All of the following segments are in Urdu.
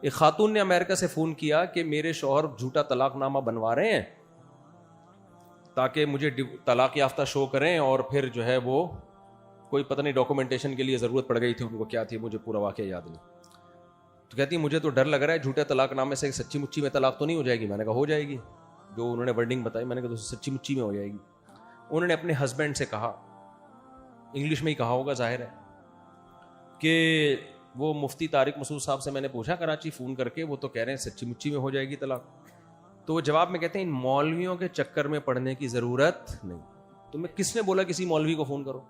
ایک خاتون نے امریکہ سے فون کیا کہ میرے شوہر جھوٹا طلاق نامہ بنوا رہے ہیں تاکہ مجھے طلاق یافتہ شو کریں، اور پھر جو ہے وہ کوئی پتہ نہیں ڈاکومنٹیشن کے لیے ضرورت پڑ گئی تھی ان کو، کیا تھی مجھے پورا واقعہ یاد نہیں. تو کہتی ہے مجھے تو ڈر لگ رہا ہے جھوٹے طلاق نامے سے سچی مچی میں طلاق تو نہیں ہو جائے گی. میں نے کہا ہو جائے گی، جو انہوں نے ورڈنگ بتائی میں نے کہا تو سچی مچی میں ہو جائے گی. انہوں نے اپنے ہسبینڈ سے کہا، انگلش میں ہی کہا ہوگا ظاہر ہے، کہ وہ مفتی طارق مسعود صاحب سے میں نے پوچھا کراچی فون کر کے، وہ تو کہہ رہے ہیں سچی مچی میں ہو جائے گی طلاق. تو وہ جواب میں کہتے ہیں ان مولویوں کے چکر میں پڑنے کی ضرورت نہیں. تو میں کس نے بولا کسی مولوی کو فون کرو؟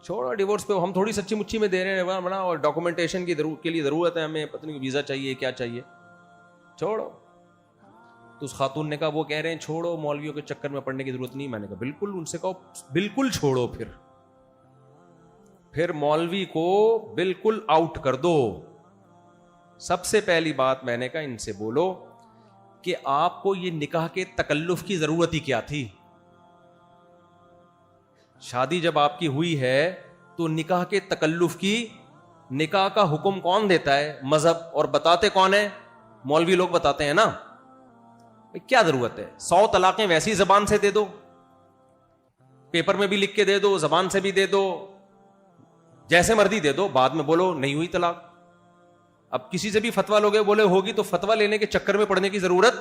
چھوڑو ڈیورس پہ، ہم تھوڑی سچی مچی میں دے رہے ہیں بنا، اور ڈاکومنٹیشن کے لیے ضرورت ہے ہمیں، پتہ نہیں ویزا چاہیے کیا چاہیے، چھوڑو. تو اس خاتون نے کہا وہ کہہ رہے ہیں چھوڑو مولویوں کے چکر میں پڑنے کی ضرورت نہیں. میں نے کہا بالکل، ان سے کہو بالکل چھوڑو، پھر مولوی کو بالکل آؤٹ کر دو. سب سے پہلی بات میں نے کہا ان سے بولو کہ آپ کو یہ نکاح کے تکلف کی ضرورت ہی کیا تھی؟ شادی جب آپ کی ہوئی ہے تو نکاح کے تکلف کی، نکاح کا حکم کون دیتا ہے؟ مذہب. اور بتاتے کون ہے؟ مولوی لوگ بتاتے ہیں نا. کیا ضرورت ہے؟ 100 طلاقیں ویسی زبان سے دے دو، پیپر میں بھی لکھ کے دے دو، زبان سے بھی دے دو، جیسے مرضی دے دو، بعد میں بولو نہیں ہوئی طلاق. اب کسی سے بھی فتویٰ لوگے بولے ہوگی تو فتویٰ لینے کے چکر میں پڑنے کی ضرورت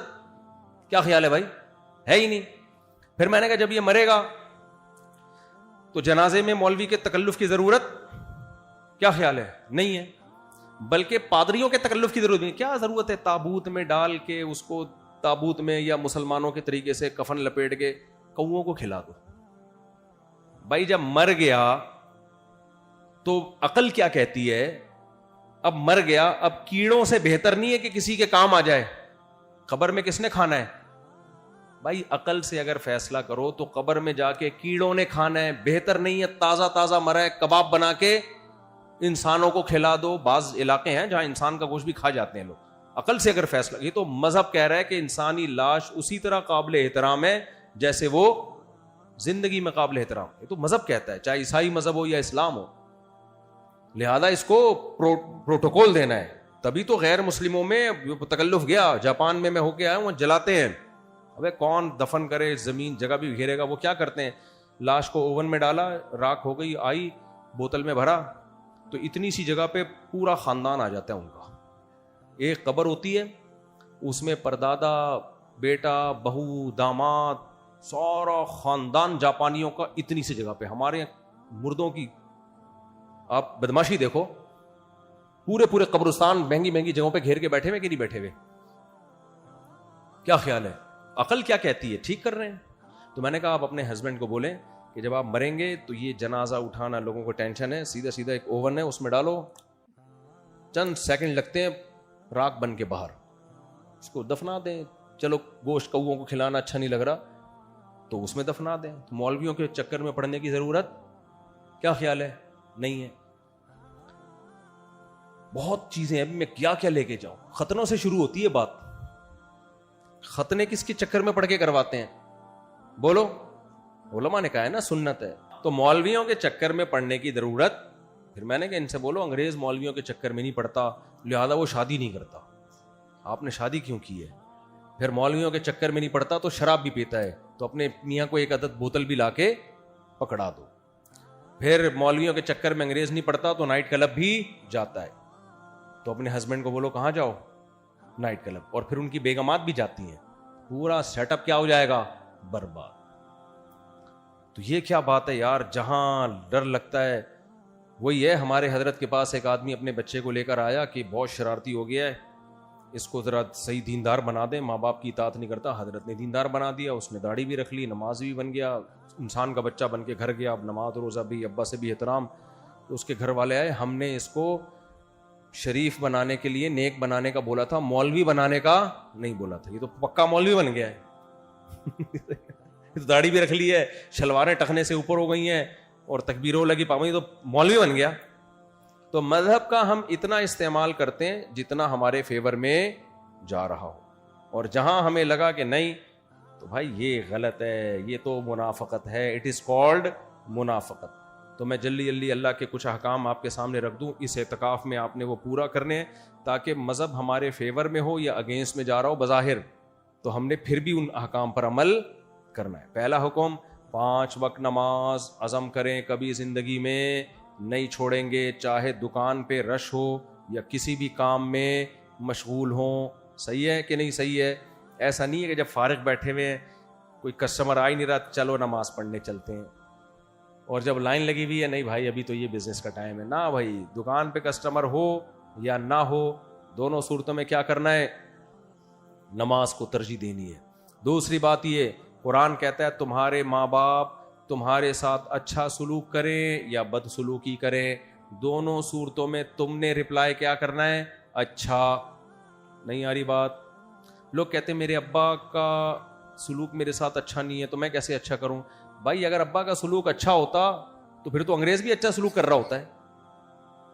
کیا خیال ہے بھائی؟ ہے ہی نہیں. پھر میں نے کہا جب یہ مرے گا تو جنازے میں مولوی کے تکلف کی ضرورت کیا خیال ہے؟ نہیں ہے. بلکہ پادریوں کے تکلف کی ضرورت نہیں. کیا ضرورت ہے تابوت میں ڈال کے اس کو، تابوت میں یا مسلمانوں کے طریقے سے کفن لپیٹ کے کوؤں کو کھلا دو. بھائی جب مر گیا تو عقل کیا کہتی ہے؟ اب مر گیا، اب کیڑوں سے بہتر نہیں ہے کہ کسی کے کام آ جائے. قبر میں کس نے کھانا ہے؟ بھائی عقل سے اگر فیصلہ کرو تو قبر میں جا کے کیڑوں نے کھانا ہے. بہتر نہیں ہے تازہ تازہ مرا ہے کباب بنا کے انسانوں کو کھلا دو. بعض علاقے ہیں جہاں انسان کا گوشت بھی کھا جاتے ہیں لوگ. عقل سے اگر فیصلہ، یہ تو مذہب کہہ رہا ہے کہ انسانی لاش اسی طرح قابل احترام ہے جیسے وہ زندگی میں قابل احترام. یہ تو مذہب کہتا ہے، چاہے عیسائی مذہب ہو یا اسلام ہو. لہذا اس کو پروٹوکول دینا ہے. تبھی تو غیر مسلموں میں تکلف گیا. جاپان میں ہو کے آیا ہوں، وہاں جلاتے ہیں. ابے کون دفن کرے، زمین جگہ بھی گھیرے گا. وہ کیا کرتے ہیں، لاش کو اوون میں ڈالا، راکھ ہو گئی، آئی بوتل میں بھرا، تو اتنی سی جگہ پہ پورا خاندان آ جاتا ہے ان کا. ایک قبر ہوتی ہے، اس میں پردادا، بیٹا، بہو، داماد، سارا خاندان جاپانیوں کا اتنی سی جگہ پہ. ہمارے مردوں کی آپ بدماشی دیکھو، پورے قبرستان مہنگی مہنگی جگہوں پہ گھیر کے بیٹھے ہوئے کہ نہیں بیٹھے ہوئے. کیا خیال ہے؟ عقل کیا کہتی ہے؟ ٹھیک کر رہے ہیں. تو میں نے کہا آپ اپنے ہسبینڈ کو بولیں کہ جب آپ مریں گے تو یہ جنازہ اٹھانا لوگوں کو ٹینشن ہے، سیدھا ایک اوون ہے اس میں ڈالو، چند سیکنڈ لگتے ہیں، راکھ بن کے باہر، اس کو دفنا دیں. چلو گوشت کوؤں کو کھلانا اچھا نہیں لگ رہا تو اس میں دفنا دیں. مولویوں کے چکر میں پڑنے کی ضرورت کیا خیال ہے؟ نہیں ہے. بہت چیزیں ابھی میں کیا لے کے جاؤں. ختنوں سے شروع ہوتی ہے بات. ختنے کس کے چکر میں پڑھ کے کرواتے ہیں؟ بولو. علماء نے کہا ہے نا سنت ہے. تو مولویوں کے چکر میں پڑنے کی ضرورت، پھر میں نے کہا ان سے بولو انگریز مولویوں کے چکر میں نہیں پڑتا، لہذا وہ شادی نہیں کرتا. آپ نے شادی کیوں کی ہے؟ پھر مولویوں کے چکر میں نہیں پڑتا تو شراب بھی پیتا ہے، تو اپنے میاں کو ایک عدد بوتل بھی لا کے پکڑا دو. پھر مولویوں کے چکر میں انگریز نہیں پڑتا تو نائٹ کلب بھی جاتا ہے، تو اپنے ہسبینڈ کو بولو کہاں جاؤ؟ Night club. اور پھر ان کی بیگمات بھی جاتی ہیں، پورا سیٹ اپ کیا ہو جائے گا؟ برباد. تو یہ کیا بات ہے یار؟ جہاں ڈر لگتا ہے وہی ہے. ہمارے حضرت کے پاس ایک آدمی اپنے بچے کو لے کر آیا کہ بہت شرارتی ہو گیا ہے، اس کو ذرا صحیح دیندار بنا دیں، ماں باپ کی اطاعت نہیں کرتا. حضرت نے دیندار بنا دیا، اس نے داڑھی بھی رکھ لی، نماز بھی بن گیا، انسان کا بچہ بن کے گھر گیا. اب نماز روزہ بھی، ابا سے بھی احترام. تو اس کے گھر والے آئے، ہم نے اس کو شریف بنانے کے لیے، نیک بنانے کا بولا تھا، مولوی بنانے کا نہیں بولا تھا. یہ تو پکا مولوی بن گیا ہے. داڑھی بھی رکھ لی ہے، شلواریں ٹخنے سے اوپر ہو گئی ہیں اور تکبیروں لگی پابندی، تو مولوی بن گیا. تو مذہب کا ہم اتنا استعمال کرتے ہیں جتنا ہمارے فیور میں جا رہا ہو، اور جہاں ہمیں لگا کہ نہیں تو بھائی یہ غلط ہے، یہ تو منافقت ہے. اٹ از کالڈ منافقت. تو میں جلدی جلدی اللہ کے کچھ احکام آپ کے سامنے رکھ دوں. اس اعتکاف میں آپ نے وہ پورا کرنے ہیں تاکہ مذہب ہمارے فیور میں ہو یا اگینسٹ میں جا رہا ہو بظاہر, تو ہم نے پھر بھی ان احکام پر عمل کرنا ہے. پہلا حکم 5 وقت نماز عزم کریں, کبھی زندگی میں نہیں چھوڑیں گے, چاہے دکان پہ رش ہو یا کسی بھی کام میں مشغول ہوں. صحیح ہے کہ نہیں صحیح ہے؟ ایسا نہیں ہے کہ جب فارغ بیٹھے ہوئے ہیں کوئی کسٹمر آ ہی نہیں رہا چلو نماز پڑھنے چلتے ہیں, اور جب لائن لگی ہوئی ہے نہیں بھائی ابھی تو یہ بزنس کا ٹائم ہے. نہ بھائی, دکان پہ کسٹمر ہو یا نہ ہو, دونوں صورتوں میں کیا کرنا ہے؟ نماز کو ترجیح دینی ہے. دوسری بات یہ, قرآن کہتا ہے تمہارے ماں باپ تمہارے ساتھ اچھا سلوک کریں یا بد سلوکی کریں, دونوں صورتوں میں تم نے رپلائی کیا کرنا ہے؟ اچھا. نہیں آ رہی بات؟ لوگ کہتے ہیں میرے ابا کا سلوک میرے ساتھ اچھا نہیں ہے تو میں کیسے اچھا کروں. بھائی اگر ابا کا سلوک اچھا ہوتا تو پھر تو انگریز بھی اچھا سلوک کر رہا ہوتا ہے.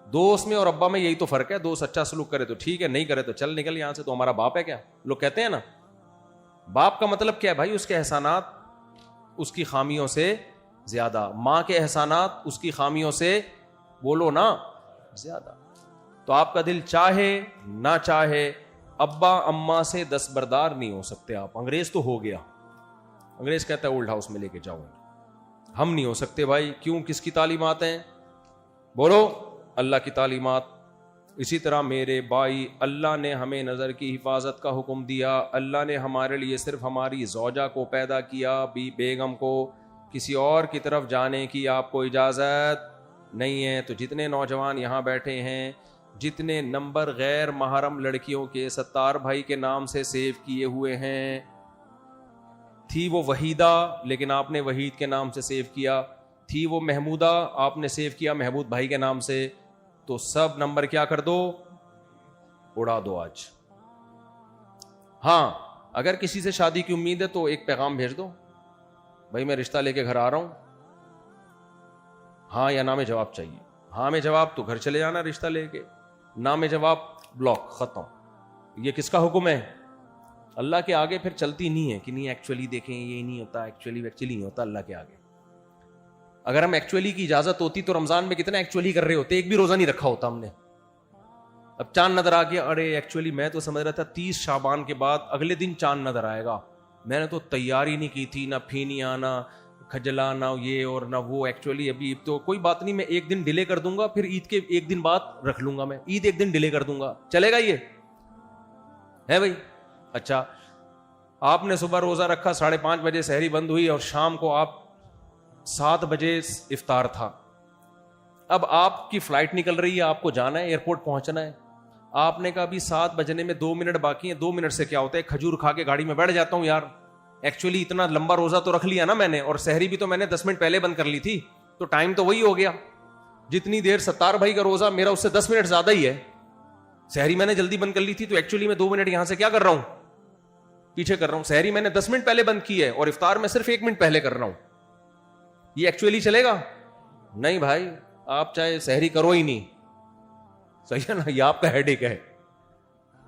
دوست میں اور ابا میں یہی تو فرق ہے, دوست اچھا سلوک کرے تو ٹھیک ہے, نہیں کرے تو چل نکل یہاں سے, تو ہمارا باپ ہے کیا؟ لوگ کہتے ہیں نا. باپ کا مطلب کیا ہے بھائی؟ اس کے احسانات اس کی خامیوں سے زیادہ, ماں کے احسانات اس کی خامیوں سے بولو نا زیادہ. تو آپ کا دل چاہے نہ چاہے ابا اماں سے دستبردار نہیں ہو سکتے آپ. انگریز تو ہو گیا, انگریز کہتا ہے اولڈ ہاؤس میں لے کے جاؤ, ہم نہیں ہو سکتے بھائی. کیوں؟ کس کی تعلیمات ہیں؟ بولو, اللہ کی تعلیمات. اسی طرح میرے بھائی, اللہ نے ہمیں نظر کی حفاظت کا حکم دیا. اللہ نے ہمارے لیے صرف ہماری زوجہ کو پیدا کیا, بیگم کو. کسی اور کی طرف جانے کی آپ کو اجازت نہیں ہے. تو جتنے نوجوان یہاں بیٹھے ہیں, جتنے نمبر غیر محرم لڑکیوں کے ستار بھائی کے نام سے سیو کیے ہوئے ہیں, تھی وہ وحیدہ لیکن آپ نے وحید کے نام سے سیو کیا, تھی وہ محمودہ آپ نے سیو کیا محمود بھائی کے نام سے, تو سب نمبر کیا کر دو؟ اڑا دو آج. ہاں اگر کسی سے شادی کی امید ہے تو ایک پیغام بھیج دو, بھائی میں رشتہ لے کے گھر آ رہا ہوں, ہاں یا نہ میں جواب چاہیے. ہاں میں جواب تو گھر چلے جانا رشتہ لے کے, نہ میں جواب بلاک, ختم. یہ کس کا حکم ہے؟ اللہ کے آگے پھر چلتی نہیں ہے کہ نہیں ایکچولی دیکھیں یہ نہیں ہوتا, ایکچولی نہیں ہوتا اللہ کے آگے. اگر ہم ایکچولی کی اجازت ہوتی تو رمضان میں کتنا ایکچولی کر رہے ہوتے, ایک بھی روزہ نہیں رکھا ہوتا ہم نے. اب چاند نظر آ گیا, ارے ایکچولی میں تو سمجھ رہا تھا 30 شعبان کے بعد اگلے دن چاند نظر آئے گا, میں نے تو تیاری نہیں کی تھی, نہ پھینی آنا کھجلا نہ یہ اور نہ وہ. ایکچولی ابھی تو کوئی بات نہیں, میں ایک دن ڈیلے کر دوں گا, پھر عید کے ایک دن بعد رکھ لوں گا, میں عید ایک دن ڈیلے کر دوں گا, چلے گا یہ ہے بھائی؟ اچھا آپ نے صبح روزہ رکھا, 5:30 بجے سحری بند ہوئی اور شام کو آپ 7 بجے افطار تھا. اب آپ کی فلائٹ نکل رہی ہے, آپ کو جانا ہے ایئرپورٹ پہنچنا ہے, آپ نے کہا ابھی 7 بجنے میں 2 منٹ باقی ہیں, 2 منٹ سے کیا ہوتا ہے کھجور کھا کے گاڑی میں بیٹھ جاتا ہوں یار. ایکچولی اتنا لمبا روزہ تو رکھ لیا نا میں نے, اور سحری بھی تو میں نے 10 منٹ پہلے بند کر لی تھی, تو ٹائم تو وہی ہو گیا. جتنی دیر ستار بھائی کا روزہ میرا اس سے 10 منٹ زیادہ ہی ہے. سحری میں نے جلدی بند کر لی تھی, تو ایکچولی میں 2 منٹ یہاں سے کیا کر رہا ہوں, پیچھے کر رہا ہوں. سحری میں نے 10 منٹ پہلے بند کی ہے اور افطار میں صرف 1 منٹ پہلے کر رہا ہوں. یہ ایکچولی چلے گا؟ نہیں بھائی, آپ چاہے سحری کرو ہی نہیں, صحیح ہے نا, یہ آپ کا ہیڈیک ہے.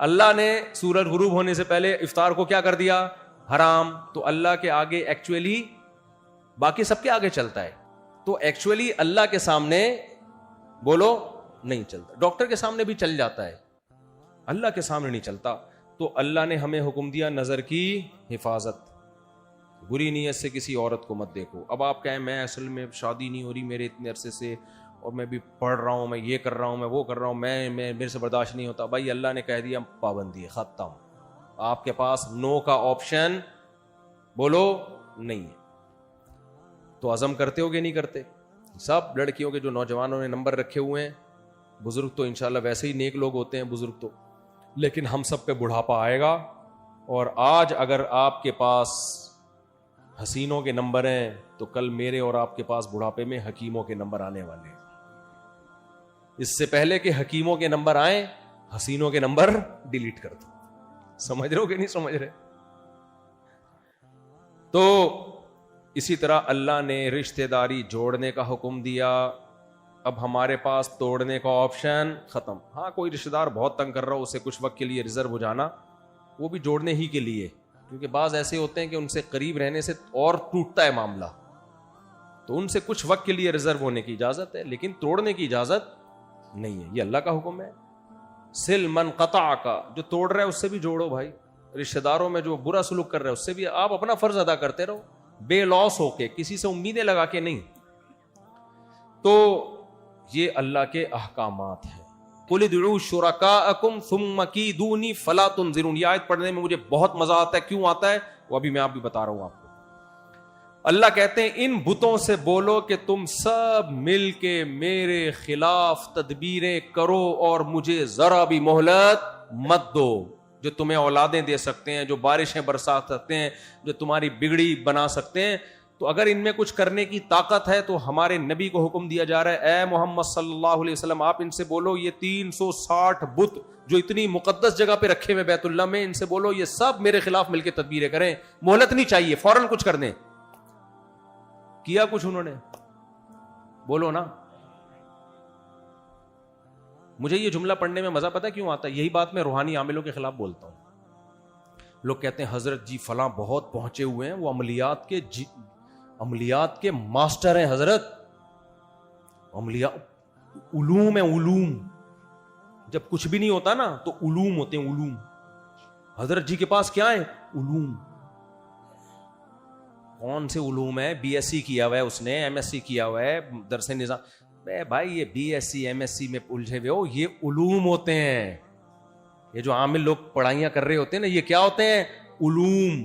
اللہ نے سورج غروب ہونے سے پہلے افطار کو کیا کر دیا؟ حرام. تو اللہ کے آگے ایکچولی باقی سب کے آگے چلتا ہے, تو ایکچولی اللہ کے سامنے بولو نہیں چلتا. ڈاکٹر کے سامنے بھی چل جاتا ہے, اللہ کے سامنے نہیں چلتا. تو اللہ نے ہمیں حکم دیا نظر کی حفاظت, بری نیت سے کسی عورت کو مت دیکھو. اب آپ کہیں میں اصل میں شادی نہیں ہو رہی میرے اتنے عرصے سے, اور میں بھی پڑھ رہا ہوں, میں یہ کر رہا ہوں, میں وہ کر رہا ہوں, میں میرے سے برداشت نہیں ہوتا. بھائی اللہ نے کہہ دیا پابندی ہے, ختم. آپ کے پاس نو کا آپشن بولو نہیں ہے. تو عزم کرتے ہو گے نہیں کرتے؟ سب لڑکیوں کے جو نوجوانوں نے نمبر رکھے ہوئے ہیں, بزرگ تو انشاءاللہ ویسے ہی نیک لوگ ہوتے ہیں بزرگ تو, لیکن ہم سب پہ بڑھاپا آئے گا. اور آج اگر آپ کے پاس حسینوں کے نمبر ہیں تو کل میرے اور آپ کے پاس بڑھاپے میں حکیموں کے نمبر آنے والے ہیں. اس سے پہلے کہ حکیموں کے نمبر آئیں, حسینوں کے نمبر ڈیلیٹ کر دو. سمجھ رہے ہو کہ نہیں سمجھ رہے؟ تو اسی طرح اللہ نے رشتہ داری جوڑنے کا حکم دیا. اب ہمارے پاس توڑنے کا آپشن ختم. ہاں کوئی رشتہ دار بہت تنگ کر رہا ہو, اسے کچھ وقت کے لیے ریزرو ہو جانا, وہ بھی جوڑنے ہی کے لیے, کیونکہ بعض ایسے ہوتے ہیں کہ ان سے قریب رہنے سے اور ٹوٹتا ہے معاملہ. تو ان سے کچھ وقت کے لیے ریزرو ہونے کی اجازت ہے، لیکن توڑنے کی اجازت نہیں ہے. یہ اللہ کا حکم ہے. سل من قطع کا، جو توڑ رہا ہے اس سے بھی جوڑو بھائی. رشتہ داروں میں جو برا سلوک کر رہے ہیں اس سے بھی آپ اپنا فرض ادا کرتے رہو، بے لوس ہو کے، کسی سے امیدیں لگا کے نہیں. تو یہ اللہ کے احکامات ہیں. قل ادعوا شرکاءکم ثم کیدونی فلا تنظرون. یہ آیت پڑھنے میں مجھے بہت مزہ آتا ہے. کیوں آتا ہے وہ ابھی میں آپ بھی بتا رہا ہوں آپ کو. اللہ کہتے ہیں ان بتوں سے بولو کہ تم سب مل کے میرے خلاف تدبیریں کرو اور مجھے ذرا بھی مہلت مت دو. جو تمہیں اولادیں دے سکتے ہیں، جو بارشیں برسا سکتے ہیں، جو تمہاری بگڑی بنا سکتے ہیں، تو اگر ان میں کچھ کرنے کی طاقت ہے تو ہمارے نبی کو حکم دیا جا رہا ہے، اے محمد صلی اللہ علیہ وسلم آپ ان سے بولو یہ 360 بت جو اتنی مقدس جگہ پہ رکھے ہوئے بیت اللہ میں، ان سے بولو یہ سب میرے خلاف مل کے تدبیریں کریں. مہلت نہیں چاہیے، فوراً کچھ کر دیں. کیا کچھ انہوں نے؟ بولو نا. مجھے یہ جملہ پڑھنے میں مزہ پتہ کیوں آتا ہے؟ یہی بات میں روحانی عاملوں کے خلاف بولتا ہوں. لوگ کہتے ہیں حضرت جی فلاں بہت پہنچے ہوئے ہیں، وہ عملیات کے ماسٹر ہیں حضرت. علوم ہے، علوم. جب کچھ بھی نہیں ہوتا نا تو علوم ہوتے ہیں، علوم. حضرت جی کے پاس کیا ہے؟ علوم. کون سے علوم ہے؟ بی ایس سی کیا ہوا ہے اس نے، ایم ایس سی کیا ہوا ہے، درس نظام. بھائی یہ B S C M S C میں الجھے ہوئے ہو، یہ علوم ہوتے ہیں. یہ جو عامل لوگ پڑھائیاں کر رہے ہوتے ہیں نا، یہ کیا ہوتے ہیں؟ علوم.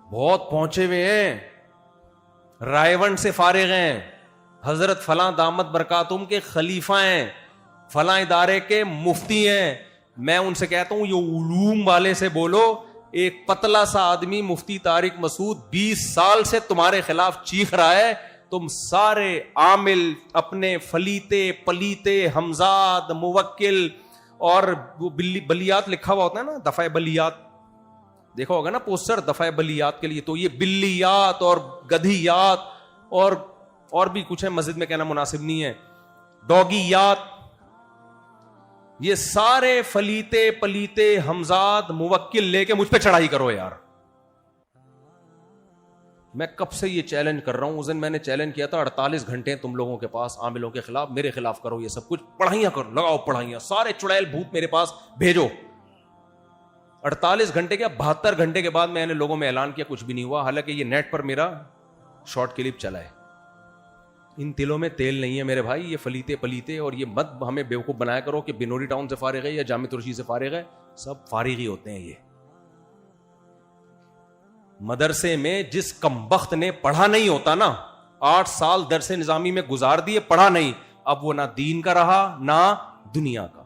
بہت پہنچے ہوئے ہیں، رائے سے فارغ ہیں، حضرت فلاں دامت برکاتہم کے خلیفہ ہیں، فلاں ادارے کے مفتی ہیں. میں ان سے کہتا ہوں یہ علوم والے سے بولو. ایک پتلا سا آدمی مفتی طارق مسعود 20 سال سے تمہارے خلاف چیخ رہا ہے. تم سارے عامل اپنے فلیتے پلیتے ہمزاد موکل اور وہ بلیات لکھا ہوا ہوتا ہے نا، دفعہ بلیات دیکھا ہوگا نا پوسٹر دفعہ بلیات کے لیے، تو یہ بلیات اور گدھیات اور بھی کچھ ہے، مسجد میں کہنا مناسب نہیں ہے، ڈوگیات. یہ سارے فلیتے پلیتے ہمزاد موکل لے کے مجھ پہ چڑھائی کرو یار. میں کب سے یہ چیلنج کر رہا ہوں. اس دن میں نے چیلنج کیا تھا 48 گھنٹے تم لوگوں کے پاس عاملوں کے خلاف، میرے خلاف کرو یہ سب کچھ، پڑھائیاں کرو، لگاؤ پڑھائیاں، سارے چڑیل بھوت میرے پاس بھیجو. 48 گھنٹے کیا 72 گھنٹے کے بعد میں نے لوگوں میں اعلان کیا، کچھ بھی نہیں ہوا. حالانکہ یہ نیٹ پر میرا شارٹ کلپ چلا ہے. ان تلوں میں تیل نہیں ہے میرے بھائی. یہ فلیتے پلیتے اور یہ مت ہمیں بیوقوف بنایا کرو کہ بنوری ٹاؤن سے فارغ ہے یا جامع ترشی سے فارغ ہے. سب فارغ ہی ہوتے ہیں. یہ مدرسے میں جس کمبخت نے پڑھا نہیں ہوتا نا، 8 سال درس نظامی میں گزار دیے، پڑھا نہیں، اب وہ نہ دین کا رہا نہ دنیا کا.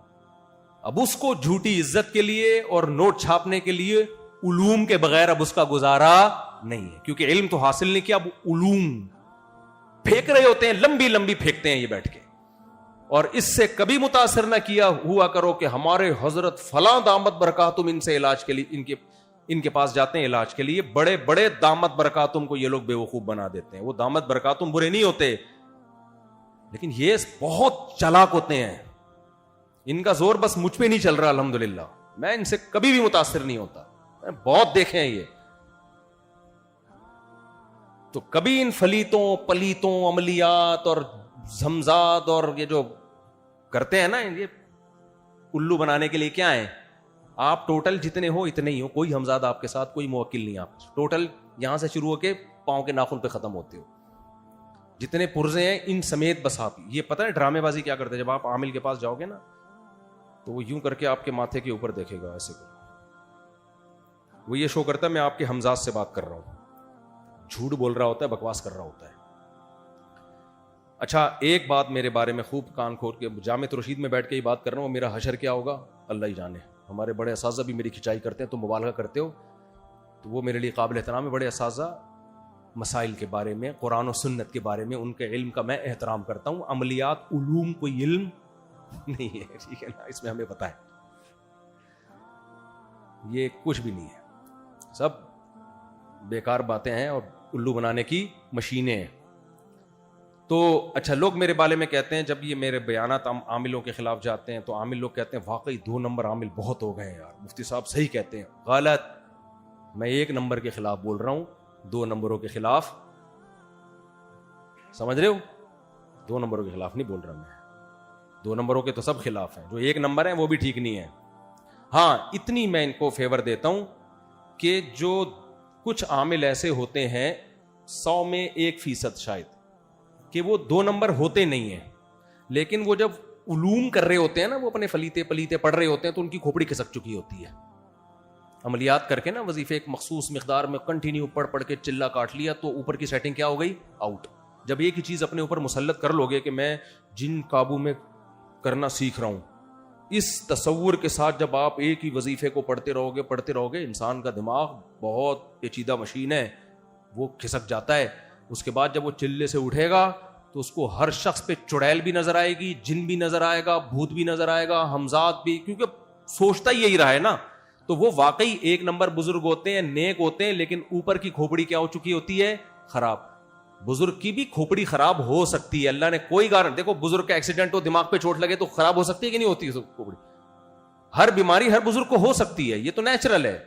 اب اس کو جھوٹی عزت کے لیے اور نوٹ چھاپنے کے لیے علوم کے بغیر اب اس کا گزارا نہیں ہے، کیونکہ علم تو حاصل نہیں کیا، اب علوم پھینک رہے ہوتے ہیں، لمبی لمبی پھینکتے ہیں یہ بیٹھ کے. اور اس سے کبھی متاثر نہ کیا ہوا کرو کہ ہمارے حضرت فلاں دامت برکاتہم ان سے علاج کے لیے ان کے پاس جاتے ہیں علاج کے لیے. بڑے بڑے دامت برکاتہم کو یہ لوگ بیوقوف بنا دیتے ہیں. وہ دامت برکاتہم برے نہیں ہوتے، لیکن یہ بہت چالاک ہوتے ہیں. ان کا زور بس مجھ پہ نہیں چل رہا الحمدللہ. میں ان سے کبھی بھی متاثر نہیں ہوتا، میں بہت دیکھے ہیں یہ. تو کبھی ان فلیتوں پلیتوں عملیات اور زمزاد اور یہ جو کرتے ہیں نا، یہ الو بنانے کے لیے کیا ہے؟ آپ ٹوٹل جتنے ہو اتنے ہی ہو، کوئی ہمزاد آپ کے ساتھ، کوئی موکل نہیں. آپ ٹوٹل یہاں سے شروع ہو کے پاؤں کے ناخن پہ ختم ہوتے ہو. جتنے پرزے ہیں ان سمیت بس آپ یہ پتہ ہے ڈرامے بازی کیا کرتے ہیں. جب آپ عامل کے پاس جاؤ گے نا تو وہ یوں کر کے آپ کے ماتھے کے اوپر دیکھے گا ایسے کر، وہ یہ شو کرتا ہے میں آپ کے ہمزاد سے بات کر رہا ہوں. جھوٹ بول رہا ہوتا ہے، بکواس کر رہا ہوتا ہے. اچھا ایک بات میرے بارے میں خوب کان کھول کے جامع رشید میں بیٹھ کے ہی بات کر رہا ہوں. میرا حشر کیا ہوگا اللہ ہی جانے. ہمارے بڑے اساتذہ بھی میری کھچائی کرتے ہیں، تو مبالغہ کرتے ہو، تو وہ میرے لیے قابل احترام ہے. بڑے اساتذہ مسائل کے بارے میں، قرآن و سنت کے بارے میں، ان کے علم کا میں احترام کرتا ہوں. عملیات علوم کوئی علم نہیں ہے، ٹھیک ہے نا، اس میں ہمیں پتہ ہے یہ کچھ بھی نہیں ہے، سب بیکار باتیں ہیں اور الو بنانے کی مشینیں ہیں. تو اچھا لوگ میرے بارے میں کہتے ہیں جب یہ میرے بیانات عاملوں کے خلاف جاتے ہیں تو عامل لوگ کہتے ہیں واقعی 2 نمبر عامل بہت ہو گئے ہیں یار، مفتی صاحب صحیح کہتے ہیں. غلط. میں 1 نمبر کے خلاف بول رہا ہوں، 2 نمبروں کے خلاف سمجھ رہے ہو؟ 2 نمبروں کے خلاف نہیں بول رہا میں، 2 نمبروں کے تو سب خلاف ہیں، جو 1 نمبر ہیں وہ بھی ٹھیک نہیں ہے. ہاں اتنی میں ان کو فیور دیتا ہوں کہ جو کچھ عامل ایسے ہوتے ہیں 100 میں 1% شاید کہ وہ 2 نمبر ہوتے نہیں ہیں، لیکن وہ جب علوم کر رہے ہوتے ہیں نا، وہ اپنے فلیتے پلیتے پڑھ رہے ہوتے ہیں تو ان کی کھوپڑی کھسک چکی ہوتی ہے. عملیات کر کے نا وظیفے ایک مخصوص مقدار میں کنٹینیو پڑھ کے چلا کاٹ لیا تو اوپر کی سیٹنگ کیا ہو گئی؟ آؤٹ. جب ایک ہی چیز اپنے اوپر مسلط کر لو گے کہ میں جن قابو میں کرنا سیکھ رہا ہوں، اس تصور کے ساتھ جب آپ ایک ہی وظیفے کو پڑھتے رہو گے، انسان کا دماغ بہت پیچیدہ مشین ہے، وہ کھسک جاتا ہے. اس کے بعد جب وہ چلے سے اٹھے گا تو اس کو ہر شخص پہ چڑیل بھی نظر آئے گی، جن بھی نظر آئے گا، بھوت بھی نظر آئے گا، ہمزاد بھی، کیونکہ سوچتا ہی یہی رہا ہے نا. تو وہ واقعی 1 نمبر بزرگ ہوتے ہیں، نیک ہوتے ہیں، لیکن اوپر کی کھوپڑی کیا ہو چکی ہوتی ہے؟ خراب. بزرگ کی بھی کھوپڑی خراب ہو سکتی ہے، اللہ نے کوئی گارنٹی. دیکھو بزرگ کا ایکسیڈنٹ ہو، دماغ پہ چوٹ لگے تو خراب ہو سکتی ہے کہ نہیں ہوتی کھوپڑی؟ ہر بیماری ہر بزرگ کو ہو سکتی ہے، یہ تو نیچرل ہے.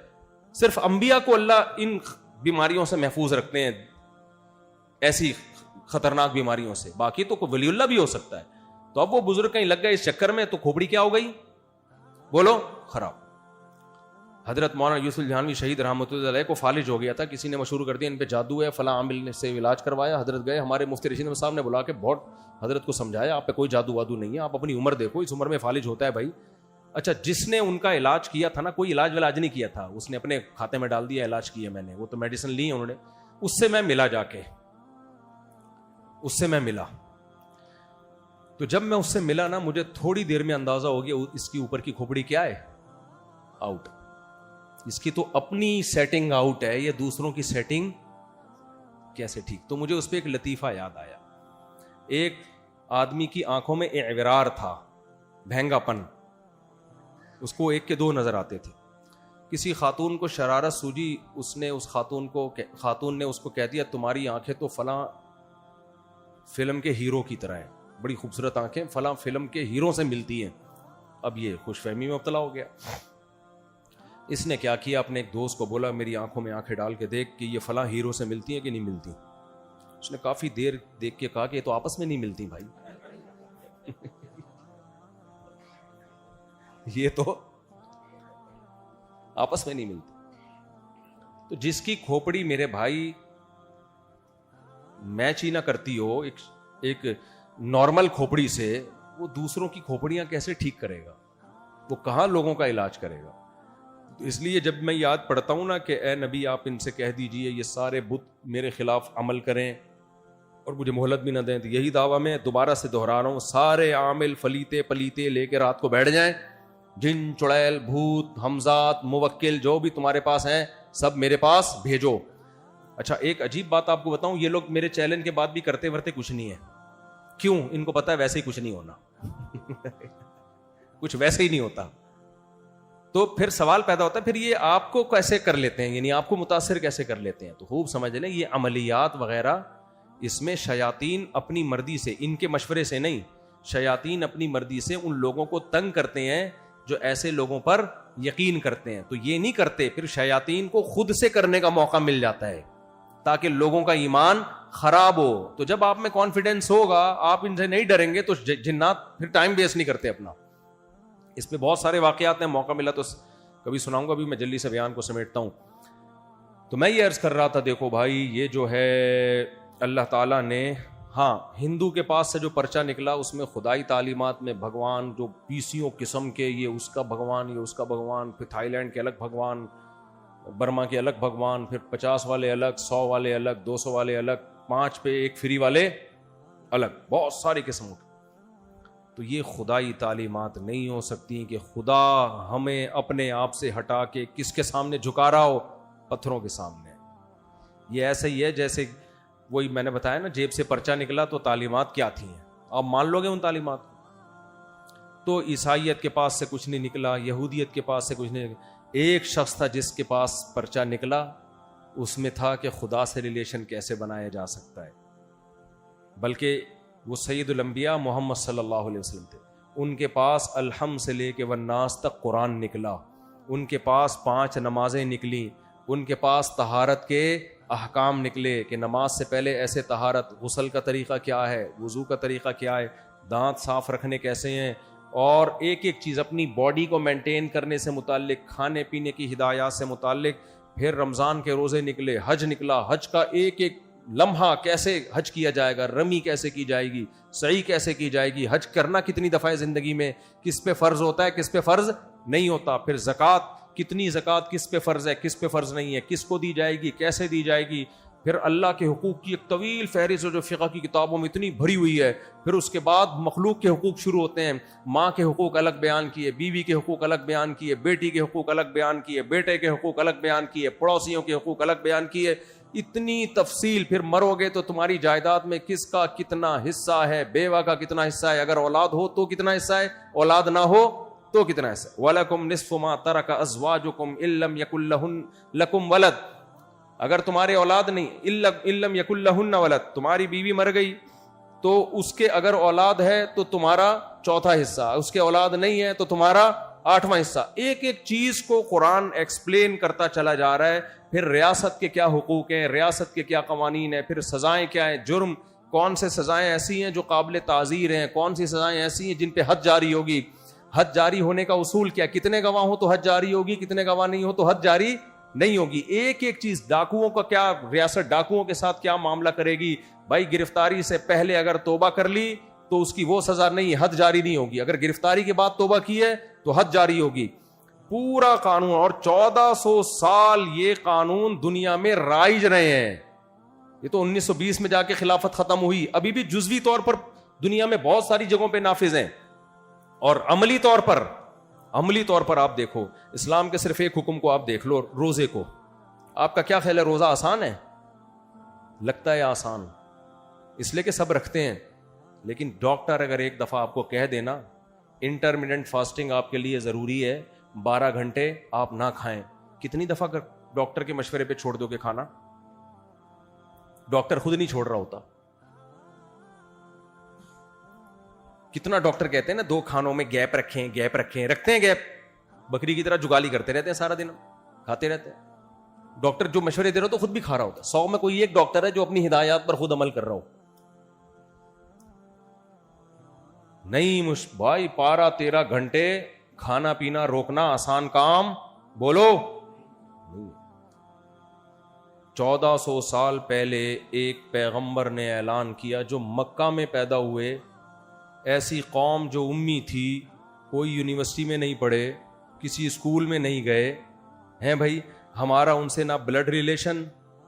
صرف انبیاء کو اللہ ان بیماریوں سے محفوظ رکھتے ہیں، ایسی خطرناک بیماریوں سے، باقی تو کوئی ولی اللہ بھی ہو سکتا ہے. تو اب وہ بزرگ کہیں لگ گئے اس چکر میں تو کھوپڑی کیا ہو گئی؟ بولو، خراب. حضرت مولانا یوسف الجہانوی شہید رحمۃ اللہ علیہ کو فالج ہو گیا تھا، کسی نے مشہور کر دیا ان پہ جادو ہے، فلاں عامل نے سے علاج کروایا. حضرت گئے، ہمارے مفتی رشید صاحب نے بلا کے بہت حضرت کو سمجھایا، آپ پہ کوئی جادو وادو نہیں ہے، آپ اپنی عمر دیکھو، اس عمر میں فالج ہوتا ہے بھائی. اچھا جس نے ان کا علاج کیا تھا نا، کوئی علاج ولاج نہیں کیا تھا، اس نے اپنے کھاتے میں ڈال دیا علاج کیا میں نے، وہ تو میڈیسن لی انہوں نے. اس سے میں ملا، جا کے اس سے میں ملا، تو جب میں اس سے ملا نا، مجھے تھوڑی دیر میں اندازہ ہو گیا اس کی اوپر کی کھوپڑی کیا ہے؟ آؤٹ. اس کی تو اپنی سیٹنگ آؤٹ ہے، یہ دوسروں کی سیٹنگ کیسے ٹھیک؟ تو مجھے اس پہ ایک لطیفہ یاد آیا. ایک آدمی کی آنکھوں میں اعورار تھا، بھینگا پن، اس کو 1 کے 2 نظر آتے تھے. کسی خاتون کو شرارت سوجی، اس نے اس خاتون نے اس کو کہہ دیا تمہاری آنکھیں تو فلاں فلم کے ہیرو کی طرح ہیں، بڑی خوبصورت آنکھیں، فلاں فلم کے ہیرو سے ملتی ہیں. اب یہ خوش فہمی میں مبتلا ہو گیا. اس نے کیا کیا، اپنے ایک دوست کو بولا میری آنکھوں میں آنکھیں ڈال کے دیکھ کہ یہ فلاں ہیرو سے ملتی ہیں کہ نہیں ملتی. اس نے کافی دیر دیکھ کے کہا کہ یہ تو آپس میں نہیں ملتی بھائی. یہ تو آپس میں نہیں ملتی. تو جس کی کھوپڑی میرے بھائی میچ ہی نہ کرتی ہو ایک نارمل کھوپڑی سے، وہ دوسروں کی کھوپڑیاں کیسے ٹھیک کرے گا؟ وہ کہاں لوگوں کا علاج کرے گا؟ اس لیے جب میں یاد پڑھتا ہوں نا کہ اے نبی آپ ان سے کہہ دیجئے یہ سارے بت میرے خلاف عمل کریں اور مجھے مہلت بھی نہ دیں، تو یہی دعویٰ میں دوبارہ سے دہرا رہا ہوں، سارے عامل فلیتے پلیتے لے کے رات کو بیٹھ جائیں، جن چڑیل بھوت ہمزات موکل جو بھی تمہارے پاس ہیں سب میرے پاس بھیجو. اچھا ایک عجیب بات آپ کو بتاؤں، یہ لوگ میرے چیلنج کے بعد بھی کرتے ورتے کچھ نہیں ہے. کیوں؟ ان کو پتا ہے ویسے ہی کچھ نہیں ہونا. کچھ ویسے ہی نہیں ہوتا. تو پھر سوال پیدا ہوتا ہے پھر یہ آپ کو کیسے کر لیتے ہیں، یعنی آپ کو متاثر کیسے کر لیتے ہیں؟ تو خوب سمجھ لیں یہ عملیات وغیرہ، اس میں شیاطین اپنی مرضی سے، ان کے مشورے سے نہیں، شیاطین اپنی مرضی سے ان لوگوں کو تنگ کرتے ہیں جو ایسے لوگوں پر یقین کرتے ہیں. تو یہ نہیں کرتے، پھر شیاطین کو خود سے کرنے کا موقع مل جاتا ہے تاکہ لوگوں کا ایمان خراب ہو. تو جب آپ میں کانفیڈنس ہوگا، آپ ان سے نہیں ڈریں گے، تو جنات پھر ٹائم ویسٹ نہیں کرتے اپنا. اس پہ بہت سارے واقعات ہیں، موقع ملا تو کبھی سناؤں گا، ابھی میں جلدی سے بیان کو سمیٹتا ہوں. تو میں یہ عرض کر رہا تھا، دیکھو بھائی یہ جو ہے اللہ تعالیٰ نے، ہاں ہندو کے پاس سے جو پرچہ نکلا اس میں خدائی تعلیمات میں بھگوان جو 20 قسم کے، یہ اس کا بھگوان، یہ اس کا بھگوان، پھر تھائی لینڈ کے الگ بھگوان، برما کے الگ بھگوان، پھر 50 والے الگ، 100 والے الگ، 200 والے الگ، 5 پہ 1 فری والے الگ، بہت ساری قسموں کے. تو یہ خدائی تعلیمات نہیں ہو سکتی کہ خدا ہمیں اپنے آپ سے ہٹا کے کس کے سامنے جھکا رہا ہو؟ پتھروں کے سامنے. یہ ایسا ہی ہے جیسے وہی میں نے بتایا نا، جیب سے پرچہ نکلا تو تعلیمات کیا تھیں، آپ مان لو گے ان تعلیمات. تو عیسائیت کے پاس سے کچھ نہیں نکلا، یہودیت کے پاس سے کچھ نہیں نکلا. ایک شخص تھا جس کے پاس پرچہ نکلا، اس میں تھا کہ خدا سے ریلیشن کیسے بنایا جا سکتا ہے. بلکہ وہ سید الانبیاء محمد صلی اللہ علیہ وسلم تھے، ان کے پاس الحمد سے لے کے والناس تک قرآن نکلا، ان کے پاس 5 نمازیں نکلی، ان کے پاس طہارت کے احکام نکلے کہ نماز سے پہلے ایسے طہارت، غسل کا طریقہ کیا ہے، وضو کا طریقہ کیا ہے، دانت صاف رکھنے کیسے ہیں، اور ایک ایک چیز اپنی باڈی کو مینٹین کرنے سے متعلق، کھانے پینے کی ہدایات سے متعلق. پھر رمضان کے روزے نکلے، حج نکلا، حج کا ایک ایک لمحہ کیسے حج کیا جائے گا، رمی کیسے کی جائے گی، سعی کیسے کی جائے گی، حج کرنا کتنی دفعہ زندگی میں، کس پہ فرض ہوتا ہے کس پہ فرض نہیں ہوتا. پھر زکوٰۃ، کتنی زکوٰۃ کس پہ فرض ہے کس پہ فرض نہیں ہے، کس کو دی جائے گی، کیسے دی جائے گی. پھر اللہ کے حقوق کی ایک طویل فہرست جو فقہ کی کتابوں میں اتنی بھری ہوئی ہے. پھر اس کے بعد مخلوق کے حقوق شروع ہوتے ہیں. ماں کے حقوق الگ بیان کیے، بیوی کے حقوق الگ بیان کیے، بیٹی کے حقوق الگ بیان کیے، بیٹے کے حقوق الگ بیان کیے، پڑوسیوں کے حقوق الگ بیان کیے. اتنی تفصیل. پھر مرو گے تو تمہاری جائیداد میں کس کا کتنا حصہ ہے، بیوہ کا کتنا حصہ ہے، اگر اولاد ہو تو کتنا حصہ ہے، اولاد نہ ہو تو کتنا حصہ. وَلَكُمْ نِصْفُ مَا تَرَكَ أَزْوَاجُكُمْ إِن لَّمْ يَكُن لَّكُمْ وَلَدٌ. اگر تمہارے اولاد نہیں، إِن لَّمْ يَكُن لَّهُنَّ وَلَدٌ، تمہاری بیوی مر گئی تو اس کے اگر اولاد ہے تو تمہارا چوتھا حصہ، اس کے اولاد نہیں ہے تو تمہارا آٹھواں حصہ. ایک ایک چیز کو قرآن ایکسپلین کرتا چلا جا رہا ہے. پھر ریاست کے کیا حقوق ہیں، ریاست کے کیا قوانین ہیں، پھر سزائیں کیا ہیں، جرم کون سے سزائیں ایسی ہیں جو قابل تعزیر ہیں، کون سی سزائیں ایسی ہیں جن پہ حد جاری ہوگی. حد جاری ہونے کا اصول کیا، کتنے گواہ ہو تو حد جاری ہوگی، کتنے گواہ نہیں ہو تو حد جاری نہیں ہوگی. ایک ایک چیز. ڈاکوؤں کا کیا، ریاست ڈاکوؤں کے ساتھ کیا معاملہ کرے گی. بھائی گرفتاری سے پہلے اگر توبہ کر لی تو اس کی وہ سزا نہیں، حد جاری نہیں ہوگی. اگر گرفتاری کے بعد توبہ کی ہے تو حد جاری ہوگی. پورا قانون. اور 1400 سال یہ قانون دنیا میں رائج رہے ہیں. یہ تو 1920 میں جا کے خلافت ختم ہوئی، ابھی بھی جزوی طور پر دنیا میں بہت ساری جگہوں پہ نافذ ہیں. اور عملی طور پر آپ دیکھو، اسلام کے صرف ایک حکم کو آپ دیکھ لو، روزے کو. آپ کا کیا خیال ہے، روزہ آسان ہے؟ لگتا ہے آسان، اس لیے کہ سب رکھتے ہیں. لیکن ڈاکٹر اگر ایک دفعہ آپ کو کہہ دینا انٹرمیڈنٹ فاسٹنگ آپ کے لیے ضروری ہے، 12 گھنٹے آپ نہ کھائیں، کتنی دفعہ ڈاکٹر کے مشورے پہ چھوڑ دو گے کھانا؟ ڈاکٹر خود نہیں چھوڑ رہا ہوتا. کتنا ڈاکٹر کہتے ہیں نا 2 کھانوں میں گیپ رکھیں، رکھتے ہیں گیپ، بکری کی طرح جگالی کرتے رہتے ہیں، سارا دن کھاتے رہتے ہیں. ڈاکٹر جو مشورے دے رہا ہو تو خود بھی کھا رہا ہوتا ہے. 100 میں کوئی ایک ڈاکٹر ہے جو اپنی ہدایات پر خود عمل کر رہا ہو. نہیں بھائی 12-13 گھنٹے کھانا پینا روکنا آسان کام بولو. 1400 سال پہلے ایک پیغمبر نے اعلان کیا جو مکہ میں پیدا ہوئے، ایسی قوم جو امی تھی، کوئی یونیورسٹی میں نہیں پڑھے، کسی اسکول میں نہیں گئے ہیں. بھائی ہمارا ان سے نہ بلڈ ریلیشن،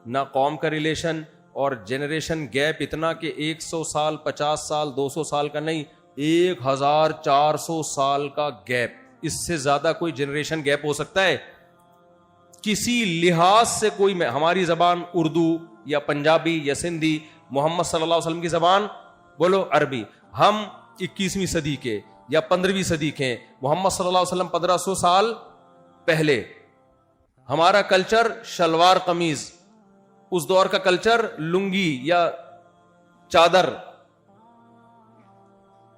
نہ قوم کا ریلیشن، اور جنریشن گیپ اتنا کہ 100 سال 50 سال 200 سال کا نہیں، 1400 سال کا گیپ. اس سے زیادہ کوئی جنریشن گیپ ہو سکتا ہے کسی لحاظ سے؟ کوئی میں ہماری زبان اردو یا پنجابی یا سندھی، محمد صلی اللہ علیہ وسلم کی زبان بولو عربی. ہم 21ویں صدی کے یا 15ویں صدی کے، محمد صلی اللہ علیہ وسلم 1500 سال پہلے. ہمارا کلچر شلوار قمیض، اس دور کا کلچر لنگی یا چادر.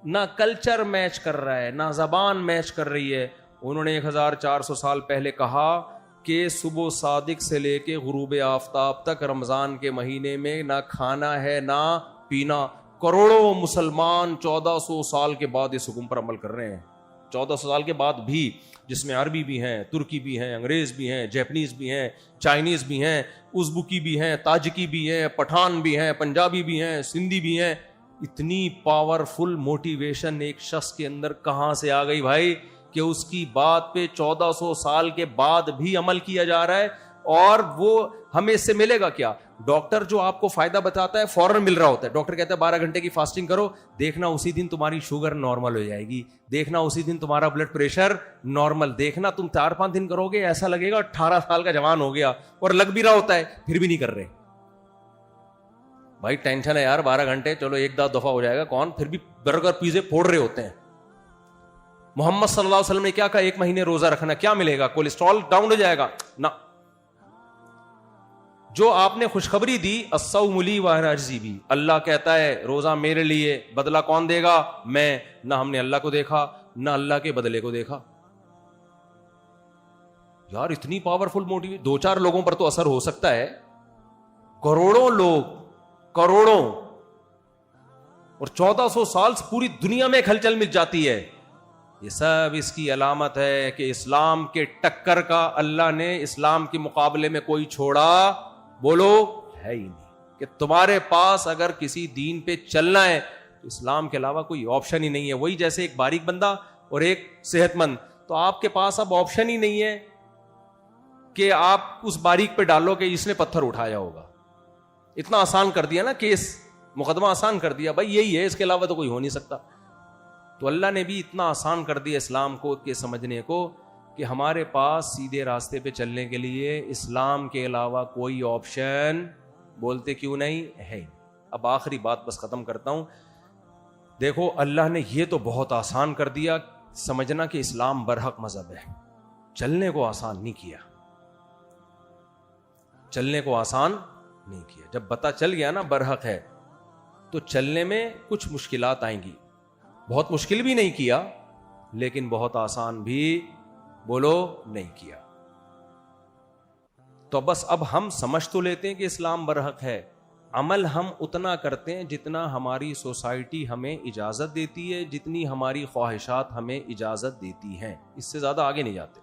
نہ کلچر میچ کر رہا ہے، نہ زبان میچ کر رہی ہے. انہوں نے 1400 سال پہلے کہا کہ صبح صادق سے لے کے غروب آفتاب تک رمضان کے مہینے میں نہ کھانا ہے نہ پینا. کروڑوں مسلمان 1400 سال کے بعد اس حکم پر عمل کر رہے ہیں. 1400 سال کے بعد بھی، جس میں عربی بھی ہیں، ترکی بھی ہیں، انگریز بھی ہیں، جیپنیز بھی ہیں، چائنیز بھی ہیں، ازبکی بھی ہیں، تاجکی بھی ہیں، پٹھان بھی ہیں، پنجابی بھی ہیں، سندھی بھی ہیں. اتنی پاورفل موٹیویشن ایک شخص کے اندر کہاں سے آ گئی بھائی کہ اس کی بات پہ 1400 سال کے بعد بھی عمل کیا جا رہا ہے. اور وہ ہمیں اس سے ملے گا کیا؟ ڈاکٹر جو آپ کو فائدہ بتاتا ہے فوراً مل رہا ہوتا ہے. ڈاکٹر کہتا ہے 12 گھنٹے کی فاسٹنگ کرو، دیکھنا اسی دن تمہاری شوگر نارمل ہو جائے گی، دیکھنا اسی دن تمہارا بلڈ پریشر نارمل، دیکھنا تم 4-5 دن کرو گے ایسا لگے گا 18 سال کا جوان ہو گیا. اور لگ بھی رہا ہوتا ہے، پھر بھی نہیں کر رہے. بھائی ٹینشن ہے یار، 12 گھنٹے چلو ایک دفعہ ہو جائے گا، کون پھر بھی برگر پیزے پھوڑ رہے ہوتے ہیں. محمد صلی اللہ علیہ وسلم نے کیا کہا؟ 1 مہینے روزہ رکھنا، کیا ملے گا؟ کولیسٹرول ڈاؤن ہو جائے گا؟ نہ. جو آپ نے خوشخبری دی الصوم لی وانا اجزی بھی، اللہ کہتا ہے روزہ میرے لیے، بدلہ کون دے گا؟ میں. نہ ہم نے اللہ کو دیکھا نہ اللہ کے بدلے کو دیکھا. یار اتنی پاورفل موٹیو، 2-4 لوگوں پر تو اثر ہو سکتا ہے، کروڑوں لوگ، کروڑوں، اور 1400 سال سے پوری دنیا میں ایک ہلچل مچ جاتی ہے. یہ سب اس کی علامت ہے کہ اسلام کے ٹکر کا اللہ نے اسلام کے مقابلے میں کوئی چھوڑا بولو ہے ہی نہیں. کہ تمہارے پاس اگر کسی دین پہ چلنا ہے تو اسلام کے علاوہ کوئی آپشن ہی نہیں ہے. وہی جیسے ایک باریک بندہ اور ایک صحت مند، تو آپ کے پاس اب آپشن ہی نہیں ہے کہ آپ اس باریک پہ ڈالو کہ اس نے پتھر اٹھایا ہوگا. اتنا آسان کر دیا نا کیس، مقدمہ آسان کر دیا، بھائی یہی ہے، اس کے علاوہ تو کوئی ہو نہیں سکتا. تو اللہ نے بھی اتنا آسان کر دیا اسلام کو کہ سمجھنے کو کہ ہمارے پاس سیدھے راستے پہ چلنے کے لیے اسلام کے علاوہ کوئی آپشن بولتے کیوں نہیں ہے. اب آخری بات بس ختم کرتا ہوں. دیکھو اللہ نے یہ تو بہت آسان کر دیا، سمجھنا کہ اسلام برحق مذہب ہے. چلنے کو آسان نہیں کیا، چلنے کو آسان نہیں کیا. جب پتہ چل گیا نا برحق ہے تو چلنے میں کچھ مشکلات آئیں گی. بہت مشکل بھی نہیں کیا لیکن بہت آسان بھی بولو نہیں کیا. تو بس اب ہم سمجھ تو لیتے ہیں کہ اسلام برحق ہے، عمل ہم اتنا کرتے ہیں جتنا ہماری سوسائٹی ہمیں اجازت دیتی ہے، جتنی ہماری خواہشات ہمیں اجازت دیتی ہیں، اس سے زیادہ آگے نہیں جاتے.